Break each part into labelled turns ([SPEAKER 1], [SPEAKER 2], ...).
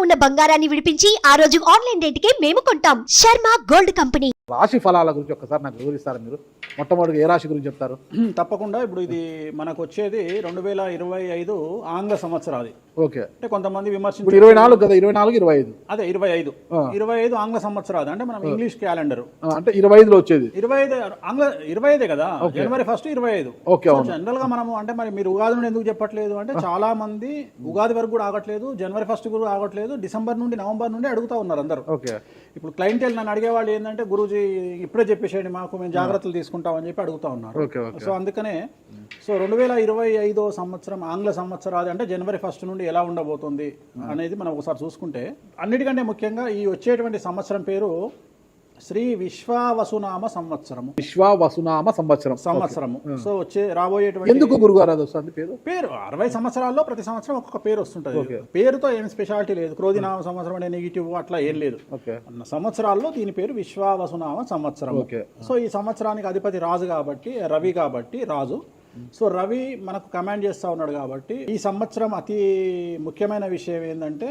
[SPEAKER 1] ఉన్న బంగారాన్ని విడిపించి ఆ రోజు ఆన్లైన్ రేటుకే మేము కొంటాం. Sharma gold company.
[SPEAKER 2] రాశి ఫలాల గురించి ఒక్కసారి నాకు వివరిస్తారా మీరు? మొట్టమొదటి ఏ రాశి గురించి చెప్తారు?
[SPEAKER 3] తప్పకుండా. ఇప్పుడు ఇది మనకు వచ్చేది 2025 ఆంగ్ల సంవత్సరాది.
[SPEAKER 2] ఓకే.
[SPEAKER 3] అంటే కొంతమంది విమర్శించారు
[SPEAKER 2] 24 కదా, 24 25
[SPEAKER 3] అదే 25 ఆంగ్ల సంవత్సరాది అంటే మనం ఇంగ్లీష్ క్యాలెండర్
[SPEAKER 2] అంటే 25లో వచ్చేది
[SPEAKER 3] 25 ఆంగ్ల 25 కదా, జనవరి 1 25.
[SPEAKER 2] ఓకే.
[SPEAKER 3] జనరల్ గా మనము అంటే మరి మీరు ఉగాది నుండి ఎందుకు చెప్పట్లేదు అంటే చాలా మంది ఉగాది వరకు కూడా ఆగట్లేదు, జనవరి 1 కూడా ఆగట్లేదు, డిసెంబర్ నుండి నవంబర్ నుండి అడుగుతా ఉన్నారు అందరూ.
[SPEAKER 2] ఓకే.
[SPEAKER 3] ఇప్పుడు క్లయింటెల్ నన్ను అడిగేవాళ్ళు ఏంటంటే గురూజీ ఇప్పుడే చెప్పేసేయండి మాకు, మేము జాగ్రత్తలు తీసుకుంటామని చెప్పి అడుగుతా ఉన్నారు. సో అందుకనే 2025 సంవత్సరం ఆంగ్ల సంవత్సరాది అంటే జనవరి 1 నుండి ఎలా ఉండబోతుంది అనేది మనం ఒకసారి చూసుకుంటే, అన్నిటికంటే ముఖ్యంగా ఈ వచ్చేటువంటి సంవత్సరం పేరు శ్రీ విశ్వావసునామ సంవత్సరము.
[SPEAKER 2] విశ్వావసునామ సంవత్సరము.
[SPEAKER 3] సో రాబోయేటువంటి
[SPEAKER 2] ఎందుకు గురుగారు అది వస్తుంది
[SPEAKER 3] పేరు 60 సంవత్సరాల్లో ప్రతి సంవత్సరం ఒక్కొక్క పేరు వస్తుంటది. పేరుతో ఏం స్పెషాలిటీ లేదు. క్రోధినామ సంవత్సరం అనే నెగిటివ్ అట్లా ఏం లేదు. సంవత్సరాల్లో దీని పేరు విశ్వావసునామ సంవత్సరం. సో ఈ సంవత్సరానికి అధిపతి రాజు కాబట్టి, రవి కాబట్టి రాజు. సో రవి మనకు కమాండ్ చేస్తూ ఉన్నాడు కాబట్టి ఈ సంవత్సరం అతి ముఖ్యమైన విషయం ఏంటంటే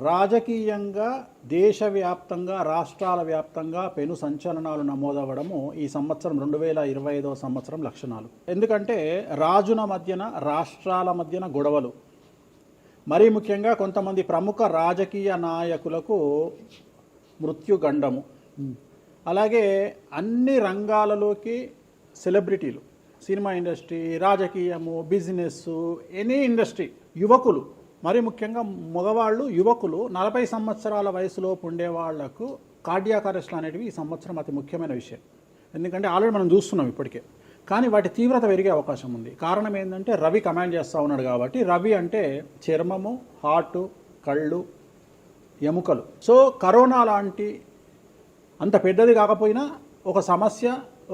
[SPEAKER 3] రాజకీయంగా దేశవ్యాప్తంగా రాష్ట్రాల వ్యాప్తంగా పెను సంచలనాలు నమోదవ్వడము ఈ సంవత్సరం 2025 సంవత్సరం లక్షణాలు. ఎందుకంటే రాజుల మధ్యన రాష్ట్రాల మధ్యన గొడవలు, మరీ ముఖ్యంగా కొంతమంది ప్రముఖ రాజకీయ నాయకులకు మృత్యుగండము, అలాగే అన్ని రంగాలలోకి సెలబ్రిటీలు, సినిమా ఇండస్ట్రీ, రాజకీయము, బిజినెస్, ఎనీ ఇండస్ట్రీ, యువకులు, మరి ముఖ్యంగా మగవాళ్ళు యువకులు 40 సంవత్సరాల వయసులోపు ఉండే వాళ్లకు కార్డియాక్ అరెస్ట్లు అనేటివి ఈ సంవత్సరం అతి ముఖ్యమైన విషయం. ఎందుకంటే ఆల్రెడీ మనం చూస్తున్నాం ఇప్పటికే, కానీ వాటి తీవ్రత పెరిగే అవకాశం ఉంది. కారణం ఏంటంటే రవి కమాండ్ చేస్తూ ఉన్నాడు కాబట్టి. రవి అంటే చర్మము, హార్టు, కళ్ళు, ఎముకలు. సో కరోనా లాంటి అంత పెద్దది కాకపోయినా ఒక సమస్య,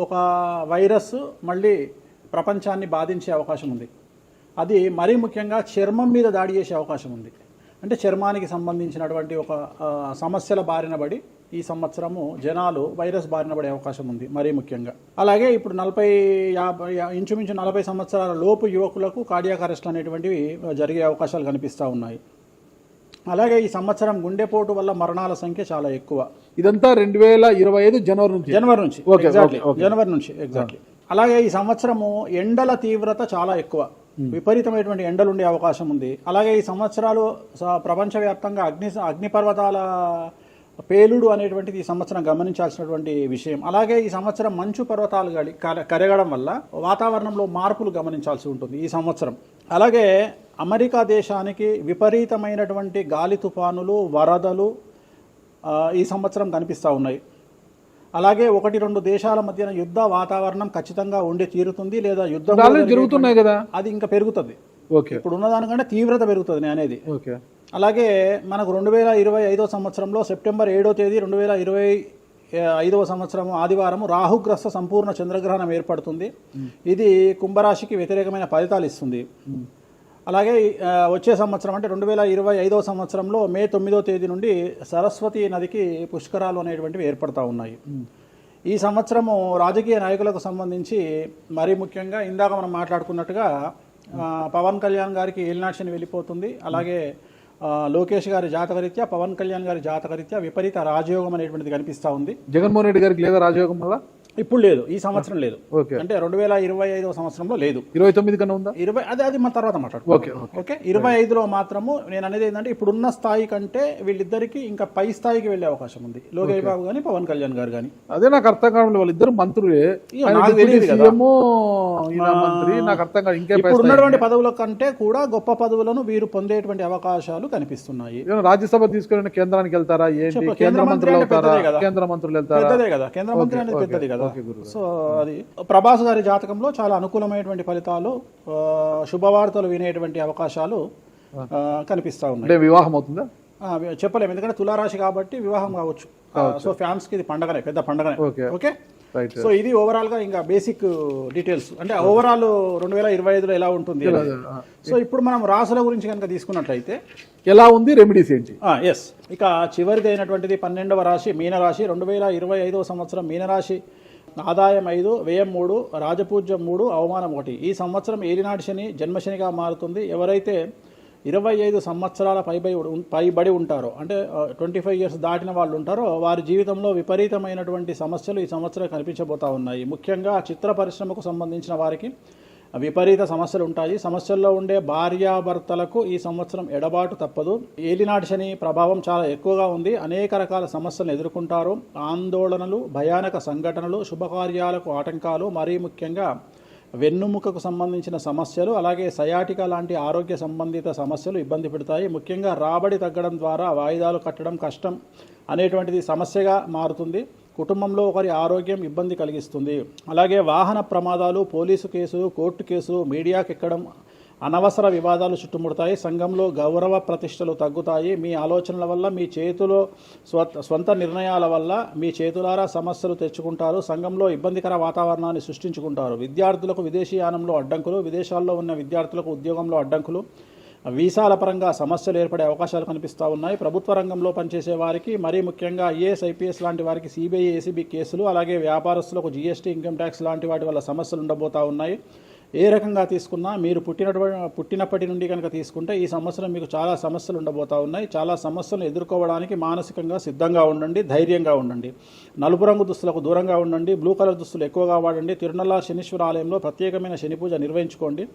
[SPEAKER 3] ఒక వైరస్ మళ్ళీ ప్రపంచాన్ని బాధించే అవకాశం ఉంది. అది మరీ ముఖ్యంగా చర్మం మీద దాడి చేసే అవకాశం ఉంది. అంటే చర్మానికి సంబంధించినటువంటి ఒక సమస్యల బారిన పడి ఈ సంవత్సరము జనాలు వైరస్ బారిన పడే అవకాశం ఉంది మరీ ముఖ్యంగా. అలాగే ఇప్పుడు ఇంచుమించు 40 సంవత్సరాల లోపు యువకులకు కార్డియాక్ అరెస్ట్ అనేటువంటివి జరిగే అవకాశాలు కనిపిస్తూ ఉన్నాయి. అలాగే ఈ సంవత్సరం గుండెపోటు వల్ల మరణాల సంఖ్య చాలా ఎక్కువ.
[SPEAKER 2] ఇదంతా 2025 జనవరి నుంచి
[SPEAKER 3] ఎగ్జాక్ట్లీ. అలాగే ఈ సంవత్సరము ఎండల తీవ్రత చాలా ఎక్కువ, విపరీతమైనటువంటి ఎండలు ఉండే అవకాశం ఉంది. అలాగే ఈ సంవత్సరాలు ప్రపంచవ్యాప్తంగా అగ్నిపర్వతాల పేలుడు అనేటువంటిది ఈ సంవత్సరం గమనించాల్సినటువంటి విషయం. అలాగే ఈ సంవత్సరం మంచు పర్వతాలు కరగడం వల్ల వాతావరణంలో మార్పులు గమనించాల్సి ఉంటుంది ఈ సంవత్సరం. అలాగే అమెరికా దేశానికి విపరీతమైనటువంటి గాలి తుఫానులు, వరదలు ఈ సంవత్సరం కనిపిస్తూ ఉన్నాయి. అలాగే 1-2 దేశాల మధ్యన యుద్ధ వాతావరణం ఖచ్చితంగా ఉండి తీరుతుంది, లేదా యుద్ధం
[SPEAKER 2] జరుగుతున్నాయి కదా, అది
[SPEAKER 3] ఇంకా పెరుగుతుంది. ఇప్పుడు ఉన్నదానికంటే తీవ్రత పెరుగుతుంది అనేది. అలాగే మనకు 2025 సంవత్సరంలో సెప్టెంబర్ 7వ తేదీ 2025 సంవత్సరం ఆదివారం రాహుగ్రస్త సంపూర్ణ చంద్రగ్రహణం ఏర్పడుతుంది. ఇది కుంభరాశికి వ్యతిరేకమైన ఫలితాలు ఇస్తుంది. అలాగే వచ్చే సంవత్సరం అంటే 2025 సంవత్సరంలో మే 9వ తేదీ నుండి సరస్వతి నదికి పుష్కరాలు అనేటువంటివి ఏర్పడతా ఉన్నాయి. ఈ సంవత్సరము రాజకీయ నాయకులకు సంబంధించి మరీ ముఖ్యంగా ఇందాక మనం మాట్లాడుకున్నట్టుగా పవన్ కళ్యాణ్ గారికి ఏలినాటి శని వెళ్ళిపోతుంది. అలాగే లోకేష్ గారి జాతకరీత్యా, పవన్ కళ్యాణ్ గారి జాతకరీత్యా విపరీత రాజయోగం అనేటువంటిది కనిపిస్తూ ఉంది.
[SPEAKER 2] జగన్మోహన్ రెడ్డి గారికి లేదా రాజయోగం వల్ల?
[SPEAKER 3] ఇప్పుడు లేదు, ఈ సంవత్సరం లేదు. అంటే 2025 సంవత్సరంలో లేదు.
[SPEAKER 2] 29 కన్నా ఉందా?
[SPEAKER 3] అది మన తర్వాత మాట్లాడుకోవాలి. ఓకే. 25లో మాత్రము నేను అనేది ఏంటంటే ఇప్పుడున్న స్థాయి కంటే వీళ్ళిద్దరికి ఇంకా పై స్థాయికి వెళ్లే అవకాశం ఉంది, లోకేష్ బాబు గానీ పవన్ కళ్యాణ్ గారు కానీ.
[SPEAKER 2] అదే నాకు అర్థం కావడం, వాళ్ళిద్దరు మంత్రులే, నాకు అర్థం కాదు. ఇంకా
[SPEAKER 3] ఇప్పుడు ఉన్నటువంటి పదవుల కంటే కూడా గొప్ప పదవులను వీరు పొందేటువంటి అవకాశాలు కనిపిస్తున్నాయి.
[SPEAKER 2] రాజ్యసభ తీసుకుని కేంద్రానికి వెళ్తారా? కేంద్ర మంత్రులు వెళ్తారా? కేంద్ర మంత్రులు వెళ్తారా?
[SPEAKER 3] పెద్దదే కదా, కేంద్ర మంత్రి అనేది పెద్దది కదా. సో అది ప్రభాస్ గారి జాతకంలో చాలా అనుకూలమైనటువంటి ఫలితాలు, శుభవార్తలు వినేటువంటి అవకాశాలు కనిపిస్తా ఉన్నాయి.
[SPEAKER 2] వివాహం అవుతుందా
[SPEAKER 3] చెప్పలేము, ఎందుకంటే తులారాశి కాబట్టి వివాహం కావచ్చు. సో ఫ్యాన్స్ కి ఇది పండగనే, పెద్ద పండగనే. ఓకే. సో ఇది ఓవరాల్ గా ఇంకా బేసిక్ డీటెయిల్స్, అంటే ఓవరాల్ 2025లో ఎలా ఉంటుంది. సో ఇప్పుడు మనం రాశుల గురించి కనుక తీసుకున్నట్లయితే
[SPEAKER 2] ఎలా ఉంది, రెమెడీస్ ఏంటి?
[SPEAKER 3] ఎస్. ఇక చివరిది అయినటువంటిది 12వ రాశి మీనరాశి. 2025 సంవత్సరం మీనరాశి ఆదాయం 5, వ్యయం 3, రాజపూజ్యం 3, అవమానం 1. ఈ సంవత్సరం ఏలినాటి శని జన్మశనిగా మారుతుంది. ఎవరైతే 25 సంవత్సరాల పైబడి ఉంటారో, అంటే 25 ఇయర్స్ దాటిన వాళ్ళు ఉంటారో, వారి జీవితంలో విపరీతమైనటువంటి సమస్యలు ఈ సంవత్సరం కనిపించబోతా ఉన్నాయి. ముఖ్యంగా చిత్ర పరిశ్రమకు సంబంధించిన వారికి విపరీత సమస్యలు ఉంటాయి. సమస్యల్లో ఉండే భార్యాభర్తలకు ఈ సంవత్సరం ఎడబాటు తప్పదు. ఏలినాటి శని ప్రభావం చాలా ఎక్కువగా ఉంది. అనేక రకాల సమస్యలను ఎదుర్కొంటారు. ఆందోళనలు, భయానక సంఘటనలు, శుభకార్యాలకు ఆటంకాలు, మరీ ముఖ్యంగా వెన్నుముకకు సంబంధించిన సమస్యలు, అలాగే సయాటికా లాంటి ఆరోగ్య సంబంధిత సమస్యలు ఇబ్బంది పెడతాయి. ముఖ్యంగా రాబడి తగ్గడం ద్వారా వాయిదాలు కట్టడం కష్టం అనేటువంటిది సమస్యగా మారుతుంది. కుటుంబంలో ఒకరి ఆరోగ్యం ఇబ్బంది కలిగిస్తుంది. అలాగే వాహన ప్రమాదాలు, పోలీసు కేసులు, కోర్టు కేసులు, మీడియాకి ఎక్కడం, అనవసర వివాదాలు చుట్టుముడతాయి. సంఘంలో గౌరవ ప్రతిష్టలు తగ్గుతాయి. మీ ఆలోచనల వల్ల, మీ చేతిలో స్వంత నిర్ణయాల వల్ల మీ చేతులారా సమస్యలు తెచ్చుకుంటారు. సంఘంలో ఇబ్బందికర వాతావరణాన్ని సృష్టించుకుంటారు. విద్యార్థులకు విదేశీయానంలో అడ్డంకులు, విదేశాల్లో ఉన్న విద్యార్థులకు ఉద్యోగంలో అడ్డంకులు, వీసాల పరంగా సమస్యలు ఏర్పడే అవకాశాలు కనిపిస్తూ ఉన్నాయి. ప్రభుత్వ రంగంలో పనిచేసే వారికి, మరీ ముఖ్యంగా ఐఏఎస్, ఐపీఎస్ లాంటి వారికి సిబిఐ, ఏసీబీ కేసులు, అలాగే వ్యాపారస్తులకు జీఎస్టీ, ఇన్కమ్ ట్యాక్స్ లాంటి వాటి వల్ల సమస్యలు ఉండబోతూ ఉన్నాయి. ఏ రకంగా తీసుకున్నా మీరు పుట్టినప్పటి నుండి కనుక తీసుకుంటే ఈ సంవత్సరం మీకు చాలా సమస్యలు ఉండబోతూ ఉన్నాయి. చాలా సమస్యలను ఎదుర్కోవడానికి మానసికంగా సిద్ధంగా ఉండండి, ధైర్యంగా ఉండండి. నలుపు రంగు దుస్తులకు దూరంగా ఉండండి. బ్లూ కలర్ దుస్తులు ఎక్కువగా వాడండి. తిరునల్లా శనీశ్వర ఆలయంలో ప్రత్యేకమైన శని పూజ నిర్వహించుకోండి.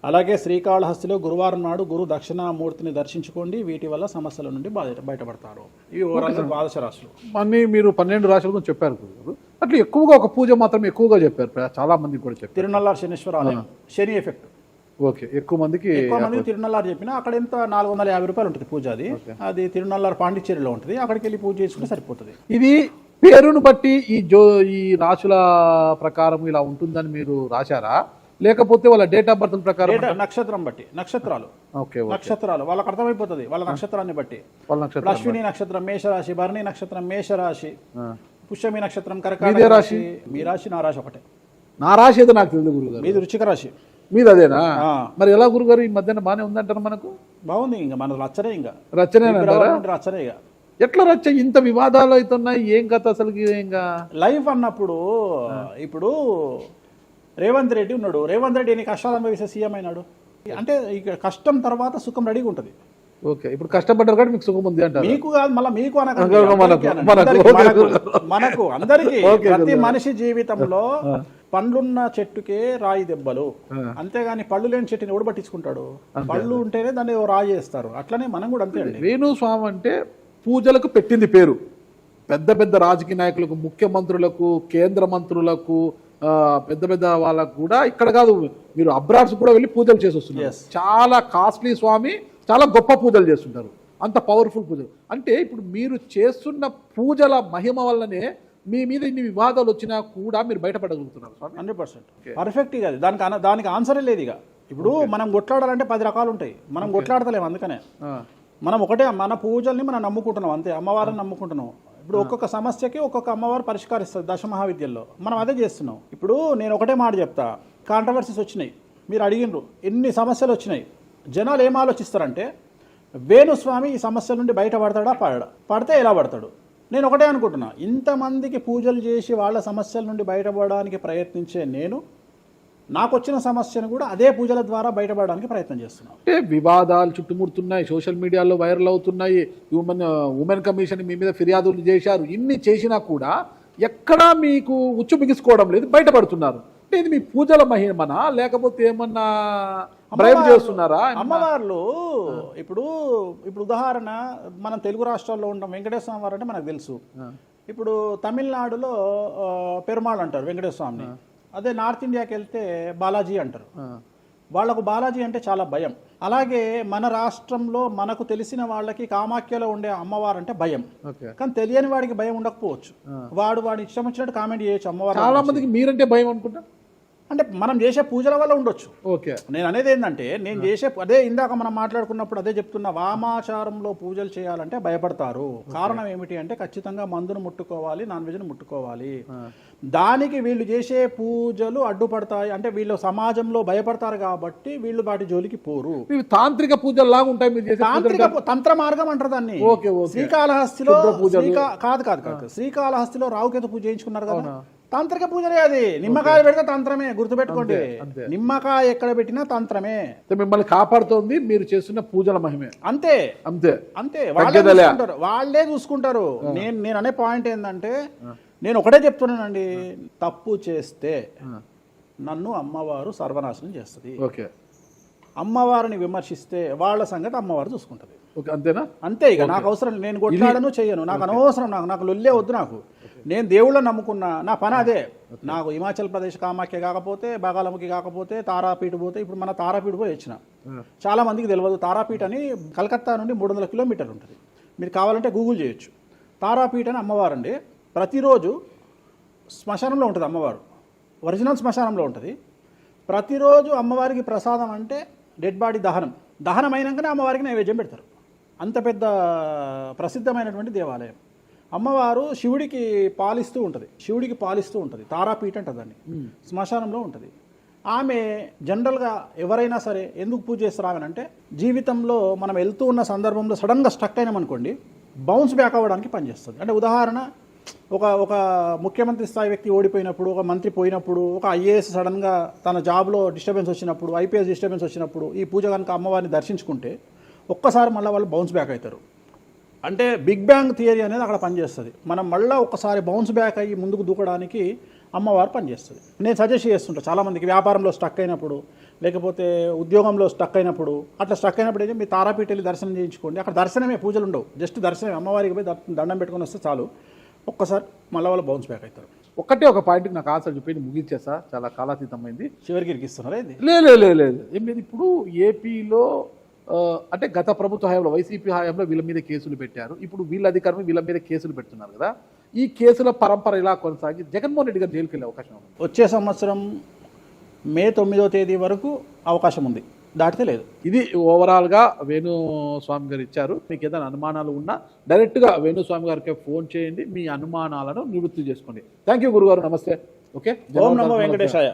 [SPEAKER 3] అలాగే శ్రీకాళహస్తిలో గురువారం నాడు గురు దక్షిణామూర్తిని దర్శించుకోండి. వీటి వల్ల సమస్యల నుండి బయటపడతారు. ఇవి ఓవరాల్ ద్వాదశ రాశులు.
[SPEAKER 2] అన్నీ మీరు 12 రాశుల గురించి చెప్పారు గురుగారు. అట్లా ఎక్కువగా ఒక పూజ మాత్రం ఎక్కువగా చెప్పారు, చాలా మంది కూడా చెప్పారు.
[SPEAKER 3] తిరునల్లా శనీశ్వర ఆలయం, శని ఎఫెక్ట్.
[SPEAKER 2] ఓకే, ఎక్కువ మందికి
[SPEAKER 3] తిరునల్లారు చెప్పిన అక్కడ ఎంత 450 రూపాయలు ఉంటుంది పూజ. అది తిరునల్లారు పాండిచ్చేరిలో ఉంటుంది. అక్కడికి వెళ్ళి పూజ చేసుకుంటే సరిపోతుంది.
[SPEAKER 2] ఇది పేరును బట్టి ఈ రాశుల ప్రకారం ఇలా ఉంటుందని మీరు రాశారా, లేకపోతే వాళ్ళ డేట్ ఆఫ్ బర్త్ ప్రకారం?
[SPEAKER 3] నక్షత్రం బట్టి, నక్షత్రాలు.
[SPEAKER 2] ఓకే,
[SPEAKER 3] నక్షత్రాలు వాళ్ళకి అర్థమైపోతుంది. వాళ్ళ నక్షత్రాన్ని బట్టి. అశ్విని నక్షత్రం మేషరాశి, భరణి నక్షత్రం మేషరాశి, పుష్యమి నక్షత్రం కర్కాటక రాశి. మీ రాశి నా రాశి ఒకటే.
[SPEAKER 2] నా రాశి ఏదో నాకు తెలియదు గురుగారు.
[SPEAKER 3] మీది వృశ్చిక రాశి.
[SPEAKER 2] మీది అదేనా? మరి ఎలా గురుగారు ఈ మధ్యన బాగానే ఉందంటారు? మనకు బాగుంది.
[SPEAKER 3] ఇంకా మన రచ్చనే, ఇంకా
[SPEAKER 2] రచ్చనే
[SPEAKER 3] రచ్చనే. ఇక
[SPEAKER 2] ఎట్లా రచ్చ? ఇంత వివాదాలు అవుతున్నాయి, ఏం కథ అసలు? ఇంకా
[SPEAKER 3] లైఫ్ అన్నప్పుడు ఇప్పుడు రేవంత్ రెడ్డి ఉన్నాడు. రేవంత్ రెడ్డి ఎన్ని కష్టాలు అనుభవిస్తే సీఎం అయినాడు అంటే ఇక కష్టం తర్వాత సుఖం రెడీగా ఉంటుంది.
[SPEAKER 2] ఓకే, ఇప్పుడు కష్టపడ్డారు కాబట్టి మీకు సుఖం ఉంది అంటారు.
[SPEAKER 3] మీకు కాదు, మళ్ళీ మీకు మనకు అందరికీ. ప్రతి మనిషి జీవితంలో పండ్లున్న చెట్టుకే రాయి దెబ్బలు, అంతేగాని పళ్ళు లేని చెట్టుని ఎవడు పట్టించుకుంటాడు? పళ్ళు ఉంటేనే దాన్ని రాయి చేస్తారు. అట్లనే మనం కూడా అంతే అండి.
[SPEAKER 2] వేణుస్వామి అంటే పూజలకు పెట్టింది పేరు. పెద్ద పెద్ద రాజకీయ నాయకులకు, ముఖ్యమంత్రులకు, కేంద్ర మంత్రులకు, పెద్ద పెద్ద వాళ్ళకు కూడా, ఇక్కడ కాదు మీరు అబ్రాడ్స్ కూడా వెళ్ళి పూజలు చేసి వస్తున్నారు. చాలా కాస్ట్లీ స్వామి, చాలా గొప్ప పూజలు చేస్తుంటారు. అంత పవర్ఫుల్ పూజలు. అంటే ఇప్పుడు మీరు చేస్తున్న పూజల మహిమ వల్లనే మీ మీద ఇన్ని వివాదాలు వచ్చినా కూడా మీరు బయటపడగలుగుతున్నారు.
[SPEAKER 3] 100% పర్ఫెక్ట్. ఇక దానికి ఆన్సరే లేదు. ఇక ఇప్పుడు మనం కొట్లాడాలంటే 10 రకాలు ఉంటాయి. మనం కొట్లాడతలేము. అందుకనే మనం ఒకటే, మన పూజల్ని మనం నమ్ముకుంటున్నాం అంతే. అమ్మవారిని నమ్ముకుంటున్నాం. ఇప్పుడు ఒక్కొక్క సమస్యకి ఒక్కొక్క అమ్మవారు పరిష్కరిస్తుంది. దశమహావిద్యల్లో మనం అదే చేస్తున్నాం. ఇప్పుడు నేను ఒకటే మాట చెప్తా. కాంట్రవర్సీస్ వచ్చినాయి, మీరు అడిగినరు, ఎన్ని సమస్యలు వచ్చినాయి. జనాలు ఏం ఆలోచిస్తారంటే వేణుస్వామి ఈ సమస్యల నుండి బయటపడతాడా, పడితే ఎలా పడతాడు? నేను ఒకటే అనుకుంటున్నా, ఇంతమందికి పూజలు చేసి వాళ్ళ సమస్యల నుండి బయటపడడానికి ప్రయత్నించే నేను నాకు వచ్చిన సమస్యను కూడా అదే పూజల ద్వారా బయటపడడానికి ప్రయత్నం చేస్తున్నాను.
[SPEAKER 2] అంటే వివాదాలు చుట్టుముడుతున్నాయి, సోషల్ మీడియాలో వైరల్ అవుతున్నాయి. ఉమెన్ కమిషన్ మీ మీద ఫిర్యాదులు చేశారు. ఇన్ని చేసినా కూడా ఎక్కడా మీకు ఉచ్చు బిగుసుకోవడం లేదు, బయటపడుతున్నారు. అంటే ఇది మీ పూజల మహిమనా, లేకపోతే ఏమన్నా భయం చేస్తున్నారా?
[SPEAKER 3] అమ్మవార్లు ఇప్పుడు ఉదాహరణ, మనం తెలుగు రాష్ట్రాల్లో ఉంటాం. వెంకటేశ్వర స్వామి వారు అంటే మనకు తెలుసు. ఇప్పుడు తమిళనాడులో పెరుమాళ్ అంటారు వెంకటేశ్వర స్వామిని. అదే నార్త్ ఇండియాకి వెళ్తే బాలాజీ అంటారు. వాళ్లకు బాలాజీ అంటే చాలా భయం. అలాగే మన రాష్ట్రంలో మనకు తెలిసిన వాళ్ళకి కామాఖ్యలో ఉండే అమ్మవారు అంటే భయం. కానీ తెలియని వాడికి భయం ఉండకపోవచ్చు. వాడు ఇష్టం వచ్చినట్టు కామెంట్ చేయొచ్చు అమ్మవారు.
[SPEAKER 2] చాలా మందికి మీరంటే భయం అనుకుంటా.
[SPEAKER 3] అంటే మనం చేసే పూజల వల్ల ఉండొచ్చు.
[SPEAKER 2] ఓకే,
[SPEAKER 3] నేను అనేది ఏంటంటే, నేను చేసే అదే ఇందాక మనం మాట్లాడుకున్నప్పుడు అదే చెప్తున్నా. వామాచారంలో పూజలు చేయాలంటే భయపడతారు. కారణం ఏమిటి అంటే, ఖచ్చితంగా మందును ముట్టుకోవాలి, నాన్ వెజ్ను ముట్టుకోవాలి. దానికి వీళ్ళు చేసే పూజలు అడ్డుపడతాయి. అంటే వీళ్ళు సమాజంలో భయపడతారు కాబట్టి వీళ్ళు వాటి జోలికి పోరు.
[SPEAKER 2] తాంత్రిక పూజలు లాగా ఉంటాయి మీరు చేసే.
[SPEAKER 3] తాంత్రిక తంత్ర మార్గం అంటారు దాన్ని. శ్రీకాళహస్తిలో కాదు శ్రీకాళహస్తిలో రావుకేతు పూజ చేయించుకున్నారు కదా. తాంత్రిక పూజలే అది. నిమ్మకాయ పెడితే తంత్రమే, గుర్తుపెట్టుకోండి.
[SPEAKER 2] అంతే.
[SPEAKER 3] నిమ్మకాయ ఎక్కడ పెట్టినా తంత్రమే.
[SPEAKER 2] అంటే మిమ్మల్ని కాపాడుతోంది మీరు చేస్తున్న పూజల మహిమే.
[SPEAKER 3] అంతే
[SPEAKER 2] అంతే
[SPEAKER 3] అంతే,
[SPEAKER 2] తగ్గేదేలే.
[SPEAKER 3] వాళ్ళే చూసుకుంటారు. నేను అనే పాయింట్ ఏంటంటే, నేను ఒకటే చెప్తున్నానండి, తప్పు చేస్తే నన్ను అమ్మవారు సర్వనాశనం చేస్తుంది.
[SPEAKER 2] ఓకే
[SPEAKER 3] అమ్మవారిని విమర్శిస్తే వాళ్ళ సంగతి అమ్మవారు చూసుకుంటది.
[SPEAKER 2] ఓకే అంతేనా?
[SPEAKER 3] అంతే. ఇక నాకు అవసరం, నేను కొట్లాడను చెయ్యను, నాకు అనవసరం, నాకు లొల్లే వద్దు. నాకు నేను దేవుళ్ళని నమ్ముకున్నా, నా పని అదే. నాకు హిమాచల్ ప్రదేశ్ కామాఖ్య కాకపోతే, బాగాలముఖి కాకపోతే, తారాపీఠ పోతే, ఇప్పుడు మన తారాపీఠ పోయి వచ్చిన. చాలా మందికి తెలియదు, తారాపీఠ అని కలకత్తా నుండి 300 కిలోమీటర్లు ఉంటుంది. మీరు కావాలంటే గూగుల్ చేయొచ్చు. తారాపీఠ అని అమ్మవారు అండి. ప్రతిరోజు శ్మశానంలో ఉంటుంది అమ్మవారు, ఒరిజినల్ శ్మశానంలో ఉంటుంది. ప్రతిరోజు అమ్మవారికి ప్రసాదం అంటే డెడ్ బాడీ దహనం అయినాకనే అమ్మవారికి నైవేద్యం పెడతారు. అంత పెద్ద ప్రసిద్ధమైనటువంటి దేవాలయం. అమ్మవారు శివుడికి పాలిస్తూ ఉంటుంది. తారాపీఠ అంటుంది దాన్ని. శ్మశానంలో ఉంటుంది. ఆమె జనరల్గా ఎవరైనా సరే ఎందుకు పూజ చేస్తారు ఆమె అంటే, జీవితంలో మనం వెళ్తూ ఉన్న సందర్భంలో సడన్గా స్టక్ అయినామనుకోండి, బౌన్స్ బ్యాక్ అవ్వడానికి పనిచేస్తుంది. అంటే ఉదాహరణ, ఒక ముఖ్యమంత్రి స్థాయి వ్యక్తి ఓడిపోయినప్పుడు, ఒక మంత్రి పోయినప్పుడు, ఒక ఐఏఎస్ సడన్గా తన జాబ్లో డిస్టర్బెన్స్ వచ్చినప్పుడు, ఐపీఎస్ డిస్టర్బెన్స్ వచ్చినప్పుడు ఈ పూజ కనుక అమ్మవారిని దర్శించుకుంటే ఒక్కసారి మళ్ళీ వాళ్ళు బౌన్స్ బ్యాక్ అవుతారు. అంటే బిగ్ బ్యాంగ్ థియరీ అనేది అక్కడ పనిచేస్తుంది. మనం మళ్ళీ ఒక్కసారి బౌన్స్ బ్యాక్ అయ్యి ముందుకు దూకడానికి అమ్మవారు పనిచేస్తుంది. నేను సజెస్ట్ చేస్తుంటాను చాలామందికి, వ్యాపారంలో స్టక్ అయినప్పుడు, లేకపోతే ఉద్యోగంలో స్టక్ అయినప్పుడు, అట్లా స్టక్ అయినప్పుడు అయితే మీ తారాపీఠ వెళ్ళి దర్శనం చేయించుకోండి. అక్కడ దర్శనమే, పూజలు ఉండవు, జస్ట్ దర్శనమే. అమ్మవారికి పోయి దండం పెట్టుకొని వస్తే చాలు, ఒక్కసారి మళ్ళీ వాళ్ళు బౌన్స్ బ్యాక్ అవుతారు.
[SPEAKER 2] ఒక్కటే ఒక పాయింట్కి నాకు ఆన్సర్ చెప్పి ముగించేసా, చాలా కాలాతీతమైంది.
[SPEAKER 3] చివరికి ఇరికిస్తున్నారా ఇది?
[SPEAKER 2] లేదు ఏం లేదు. ఇప్పుడు ఏపీలో అంటే గత ప్రభుత్వ హయాంలో, వైసీపీ హయాంలో వీళ్ళ మీద కేసులు పెట్టారు. ఇప్పుడు వీళ్ళ అధికారం వీళ్ళ మీద కేసులు పెడుతున్నారు కదా. ఈ కేసుల పరంపర ఇలా కొనసాగి జగన్మోహన్ రెడ్డి గారు జైలుకి వెళ్ళే అవకాశం ఉంది.
[SPEAKER 3] వచ్చే సంవత్సరం మే 9వ తేదీ వరకు అవకాశం ఉంది, దాటితే లేదు.
[SPEAKER 2] ఇది ఓవరాల్గా వేణుస్వామి గారు ఇచ్చారు. మీకు ఏదైనా అనుమానాలు ఉన్నా డైరెక్ట్గా వేణుస్వామి గారికి ఫోన్ చేయండి, మీ అనుమానాలను నివృత్తి చేసుకోండి. థ్యాంక్ యూ గురుగారు, నమస్తే. ఓకే,
[SPEAKER 3] ఓం నమో వెంకటేశాయ.